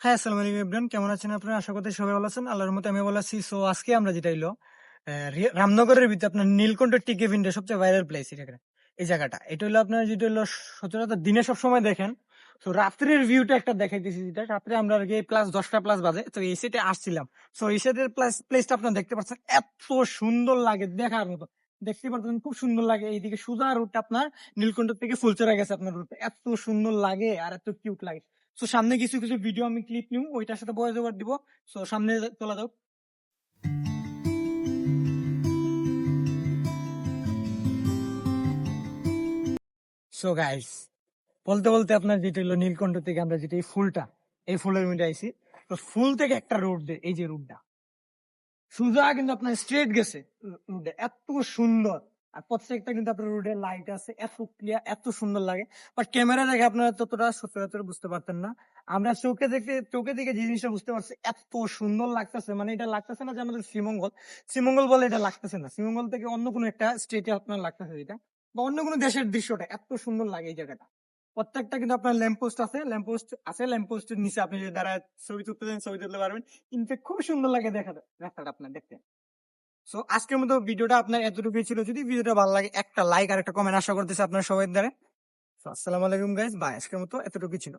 হ্যাঁ, আসসালামু আলাইকুম এভরিওয়ান। কেমন আছেন আপনারা? আশা করছি সবাই ভালো আছেন। আল্লাহর রহমতে আমিও ভালো আছি। সো আজকে আমরা যেটা হইলো রামনগরের ভিতরে আপনার নীলকণ্ঠ টি কেভ ইন্ডিয়া সবচেয়ে ভাইরাল প্লেস এই জায়গাটা। এটা হলো আপনার যেটা হলো সচরাচর দিনে সবসময় দেখেন। সো রাত্রের ভিউটা একটা দেখাইতেছি যেটা। রাত্রে আমরা আরকি প্লাস 10টা প্লাস বাজে। তো এই সাইডে আসছিলাম। সো এই সাইডের প্লেসটা আপনারা দেখতে পাচ্ছেন। এত সুন্দর লাগে দেখার মতো। দেখতে পাচ্ছেন খুব সুন্দর লাগে। এইদিকে সোজা রুটটা আপনার নীলকণ্ঠ থেকে ফুলচরা গেছে আপনার রুটটা। এত সুন্দর লাগে আর এত কিউট লাগে। সো সামনে কিছু কিছু ভিডিও আমি ক্লিপ নিব ওইটার সাথে ভয়েস ওভার দিব। সো সামনে তোলা যাও। সো গাইস, বলতে বলতে আপনার যেটা হলো নীলকণ্ঠ থেকে আমরা যেটা এই ফুলটা এই ফুলের মধ্যে আইছি। তো ফুল থেকে একটা রোড দে এই যে রোডটা সোজা কিন্তু আপনার স্ট্রেট গেছে রোডে এত সুন্দর। আর প্রত্যেকটা কিন্তু আপনার রোডে লাইট আছে এত ক্লিয়ার এত সুন্দর লাগে। বাট ক্যামেরা দেখে আপনারা ততটা সচরাচর বুঝতে পারতেন না। আমরা চোখে দেখে যে জিনিসটা বুঝতে পারছি এত সুন্দর লাগতেছে, মানে এটা লাগতেছে না যে আমাদের শ্রীমঙ্গল শ্রীমঙ্গল বলে এটা লাগতেছে না, শ্রীমঙ্গল থেকে অন্য কোনো একটা স্টেটে আপনার লাগতেছে এটা, বা অন্য কোনো দেশের দৃশ্যটা এত সুন্দর লাগে এই জায়গাটা। প্রত্যেকটা কিন্তু আপনার ল্যাম্পপোস্টের নিচে আপনি যদি দাঁড়ায় ছবি তুলতে চান ছবি তুলতে পারবেন। ইনফেক্ট খুব সুন্দর লাগে রাস্তাটা আপনার দেখতে। সো আজকের মতো ভিডিওটা আপনার এতটুকুই ছিল। যদি ভিডিওটা ভালো লাগে একটা লাইক আর একটা কমেন্ট আশা করতেছি আপনার সবাই দ্বারা। আসসালামু আলাইকুম গাইস, বাই। আজকের মতো এতটুকুই ছিল।